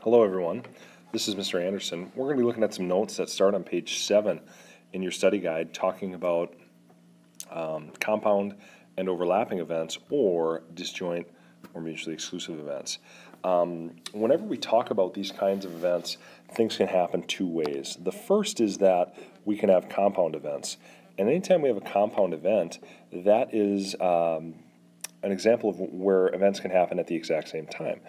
Hello everyone, this is Mr. Anderson. We're going to be looking at some notes that start on page 7 in your study guide talking about compound and overlapping events or disjoint or mutually exclusive events. Whenever we talk about these kinds of events, things can happen two ways. The first is that we can have compound events. And anytime we have a compound event, that is an example of where events can happen at the exact same time.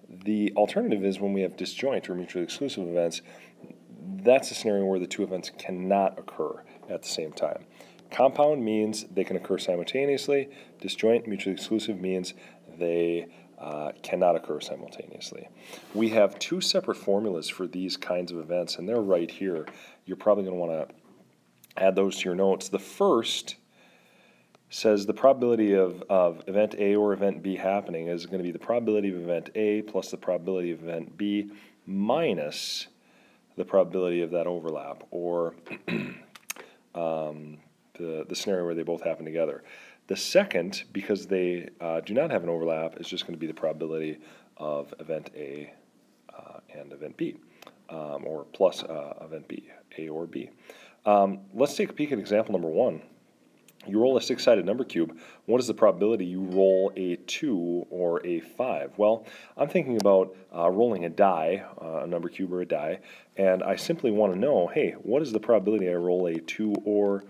The alternative is when we have disjoint or mutually exclusive events, that's a scenario where the two events cannot occur at the same time. Compound means they can occur simultaneously. Disjoint, mutually exclusive means they cannot occur simultaneously. We have two separate formulas for these kinds of events, and they're right here. You're probably going to want to add those to your notes. The first says the probability of event A or event B happening is going to be the probability of event A plus the probability of event B minus the probability of that overlap, or the scenario where they both happen together. The second, because they do not have an overlap, is just going to be the probability of event A and event B, or plus event B, A or B. Let's take a peek at example number 1. You roll a 6-sided number cube. What is the probability you roll a 2 or a 5? Well, I'm thinking about rolling a die, a number cube or a die, and I simply want to know, hey, what is the probability I roll a 2 or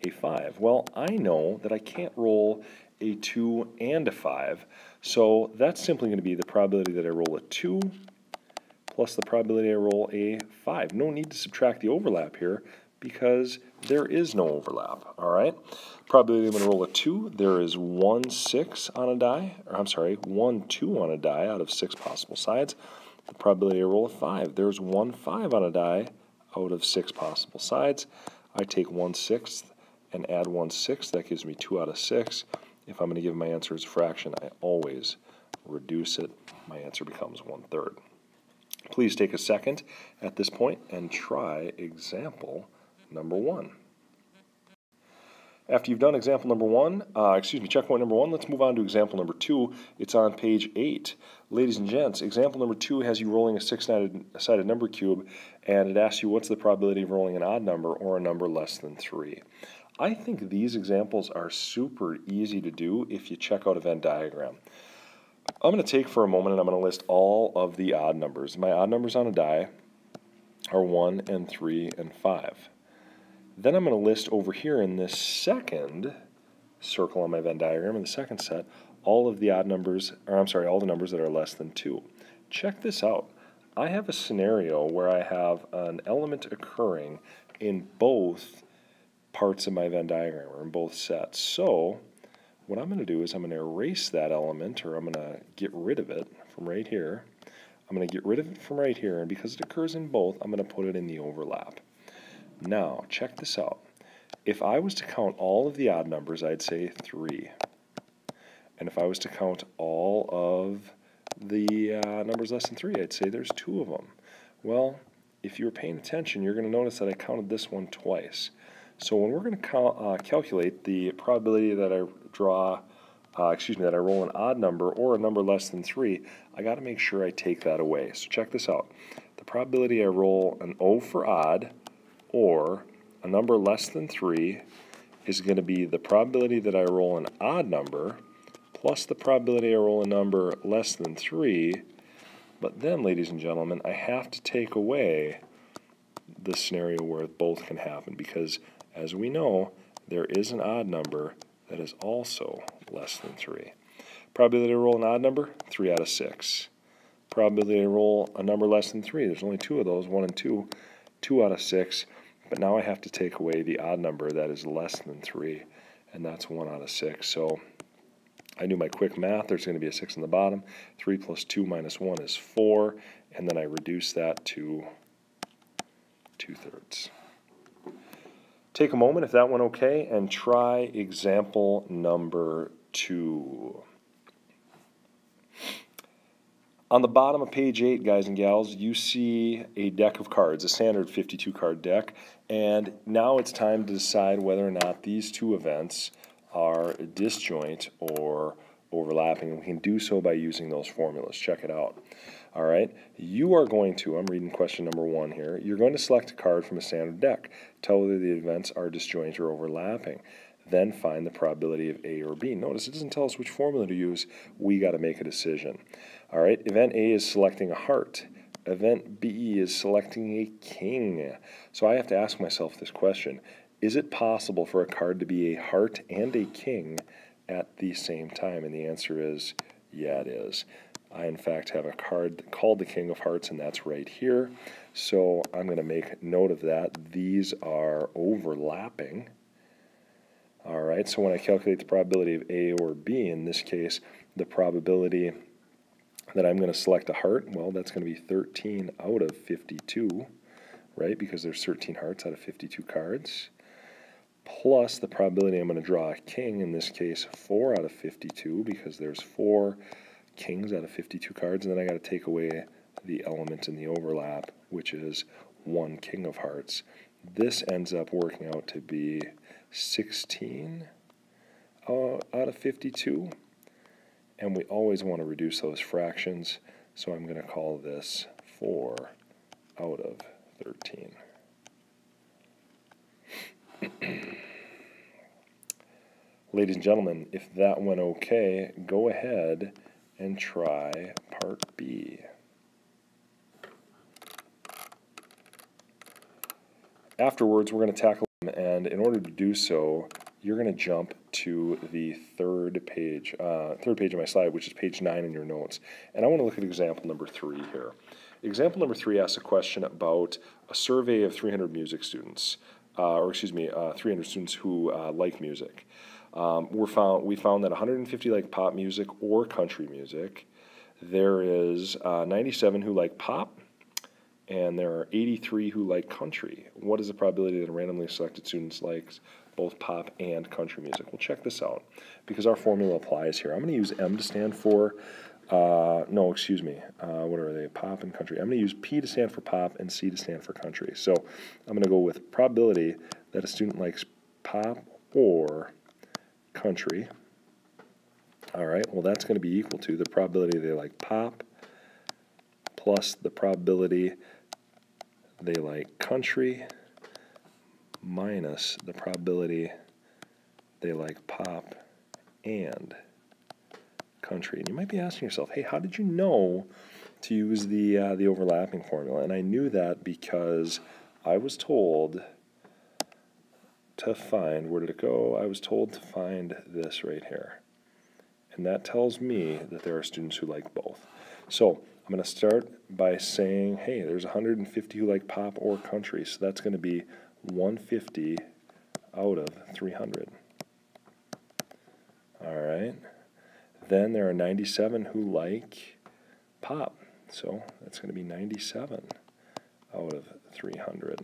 a 5? Well, I know that I can't roll a 2 and a 5, so that's simply going to be the probability that I roll a 2 plus the probability I roll a 5. No need to subtract the overlap here, because there is no overlap, all right? Probability I'm going to roll a 2, there is 1 6 on a die, or I'm sorry, 1 2 on a die out of 6 possible sides. The probability I roll a 5, there's 1 5 on a die out of 6 possible sides. I take 1 6 and add 1 6, that gives me 2 out of 6. If I'm going to give my answer as a fraction, I always reduce it. My answer becomes 1/3. Please take a second at this point and try example number 1. After you've done example number 1, checkpoint number 1, let's move on to example number 2. It's on page 8. Ladies and gents, example number 2 has you rolling a 6-sided number cube, and it asks you what's the probability of rolling an odd number or a number less than 3. I think these examples are super easy to do if you check out a Venn diagram. I'm going to take for a moment and I'm going to list all of the odd numbers. My odd numbers on a die are 1 and 3 and 5. Then I'm going to list over here in this second circle on my Venn diagram, in the second set, all of the odd numbers, or I'm sorry, all the numbers that are less than 2. Check this out. I have a scenario where I have an element occurring in both parts of my Venn diagram, or in both sets. So what I'm going to do is I'm going to erase that element, or I'm going to get rid of it from right here. I'm going to get rid of it from right here, and because it occurs in both, I'm going to put it in the overlap. Now, check this out. If I was to count all of the odd numbers, I'd say 3. And if I was to count all of the numbers less than 3, I'd say there's 2 of them. Well, if you were paying attention, you're going to notice that I counted this one twice. So when we're going to calculate the probability that I that I roll an odd number or a number less than 3, I got to make sure I take that away. So check this out. The probability I roll an O for odd or a number less than 3 is going to be the probability that I roll an odd number plus the probability I roll a number less than 3. But then, ladies and gentlemen, I have to take away the scenario where both can happen, because as we know, there is an odd number that is also less than 3. Probability to roll an odd number, 3 out of 6. Probability to roll a number less than 3, there's only 2 of those, 1 and 2, 2 out of 6. But now I have to take away the odd number that is less than 3, and that's 1 out of 6. So I do my quick math, there's going to be a 6 on the bottom. 3 plus 2 minus 1 is 4, and then I reduce that to 2/3. Take a moment, if that went okay, and try example number 2. On the bottom of page 8, guys and gals, you see a deck of cards, a standard 52-card deck, and now it's time to decide whether or not these two events are disjoint or overlapping, and we can do so by using those formulas. Check it out. All right, you are going to, I'm reading question number 1 here, you're going to select a card from a standard deck. Tell whether the events are disjoint or overlapping. Then find the probability of A or B. Notice it doesn't tell us which formula to use. We got to make a decision. All right, event A is selecting a heart. Event B is selecting a king. So I have to ask myself this question. Is it possible for a card to be a heart and a king at the same time? And the answer is, yeah, it is. I, in fact, have a card called the King of Hearts, and that's right here. So I'm going to make note of that. These are overlapping. All right, so when I calculate the probability of A or B, in this case, the probability that I'm going to select a heart, well, that's going to be 13 out of 52, right, because there's 13 hearts out of 52 cards, plus the probability I'm going to draw a king, in this case, 4 out of 52, because there's 4 kings out of 52 cards, and then I got to take away the element in the overlap, which is 1 king of hearts. This ends up working out to be 16 out of 52, and we always want to reduce those fractions, so I'm going to call this 4 out of 13. Ladies and gentlemen, if that went okay, go ahead and try part B. Afterwards, we're going to tackle them, and in order to do so, you're going to jump to the third page of my slide, which is page 9 in your notes. And I want to look at example number 3 here. Example number 3 asks a question about a survey of 300 music students, 300 students who like music. We found that 150 like pop music or country music. There is 97 who like pop, and there are 83 who like country. What is the probability that a randomly selected student likes both pop and country music? Well, check this out, because our formula applies here. I'm going to use M to stand for, what are they, pop and country. I'm going to use P to stand for pop and C to stand for country. So I'm going to go with probability that a student likes pop or country. All right, well, that's going to be equal to the probability they like pop plus the probability they like country minus the probability they like pop and country. And you might be asking yourself, hey, how did you know to use the overlapping formula? And I knew that because I was told to find, where did it go? I was told to find this right here. And that tells me that there are students who like both. So I'm going to start by saying, hey, there's 150 who like pop or country, so that's going to be 150 out of 300. All right. Then there are 97 who like pop, so that's going to be 97 out of 300.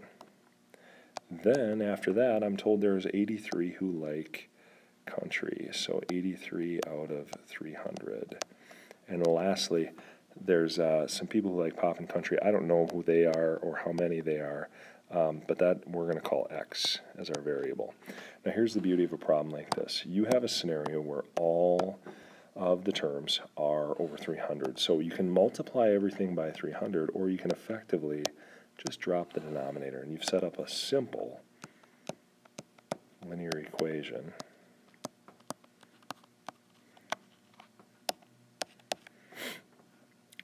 Then after that, I'm told there's 83 who like country, so 83 out of 300. And lastly, there's some people who like pop and country. I don't know who they are or how many they are, but that we're going to call X as our variable. Now here's the beauty of a problem like this. You have a scenario where all of the terms are over 300. So you can multiply everything by 300, or you can effectively just drop the denominator, and you've set up a simple linear equation.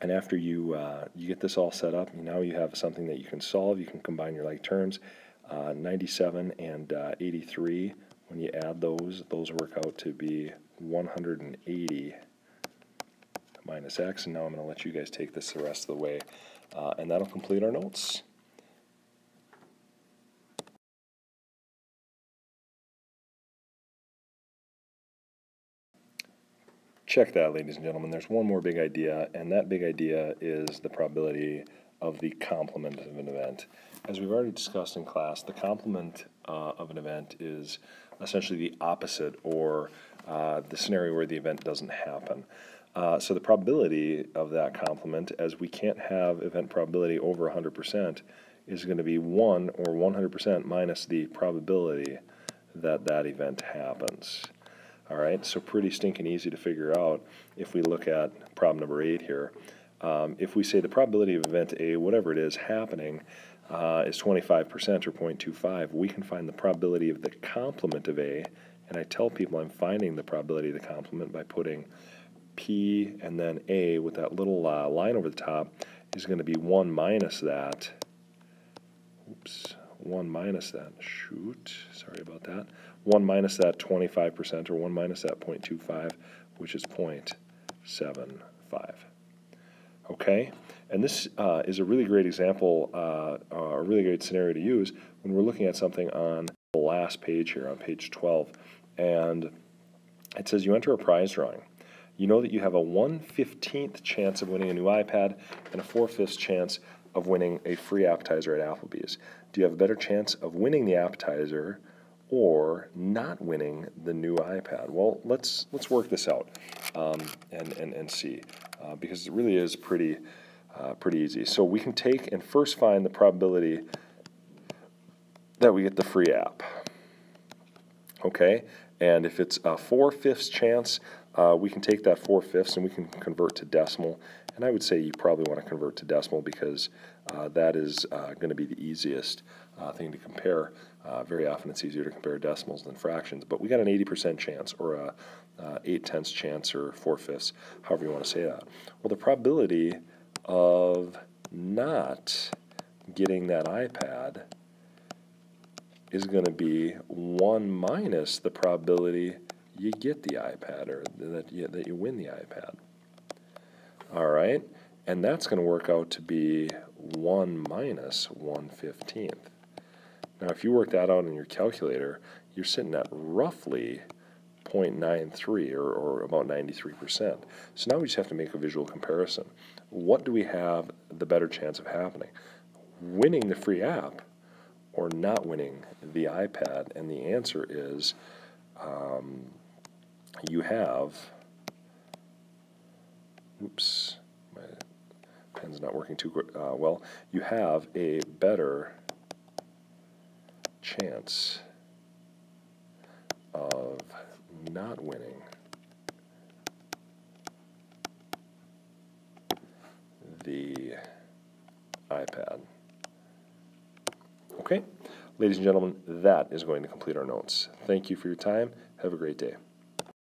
And after you get this all set up, now you have something that you can solve. You can combine your like terms. 97 and 83, when you add those work out to be 180 minus x. And now I'm going to let you guys take this the rest of the way, and that'll complete our notes. Check that, ladies and gentlemen. There's one more big idea, and that big idea is the probability of the complement of an event. As we've already discussed in class, the complement of an event is essentially the opposite, or the scenario where the event doesn't happen. So the probability of that complement, as we can't have event probability over 100%, is going to be 1 or 100% minus the probability that that event happens. All right, so pretty stinking easy to figure out if we look at problem number 8 here. if we say the probability of event A, whatever it is, happening is 25% or 0.25, we can find the probability of the complement of A, and I tell people I'm finding the probability of the complement by putting P and then A with that little line over the top is going to be 1 minus that. Oops, 1 minus that. Shoot, sorry about that. 1 minus that 25% or 1 minus that 0.25, which is 0.75. Okay, and this is a really great example, a really great scenario to use when we're looking at something on the last page here, on page 12. And it says you enter a prize drawing. You know that you have a 1/15th chance of winning a new iPad and a 4/5 chance of winning a free appetizer at Applebee's. Do you have a better chance of winning the appetizer or not winning the new iPad? Well, let's work this out and see, because it really is pretty easy. So we can take and first find the probability that we get the free app. Okay, and if it's a 4/5 chance, we can take that 4/5 and we can convert to decimal. And I would say you probably want to convert to decimal because that is going to be the easiest thing to compare. Very often it's easier to compare decimals than fractions. But we got an 80% chance or a 8/10 chance or 4/5, however you want to say that. Well, the probability of not getting that iPad is going to be 1 minus the probability you get the iPad or that you win the iPad. All right, and that's going to work out to be 1 minus 1/15th. Now, if you work that out in your calculator, you're sitting at roughly 0.93 or about 93%. So now we just have to make a visual comparison. What do we have the better chance of happening? Winning the free app or not winning the iPad? And the answer is you have, oops, my pen's not working too well. You have a better chance of not winning the iPad. Okay, ladies and gentlemen, that is going to complete our notes. Thank you for your time. Have a great day.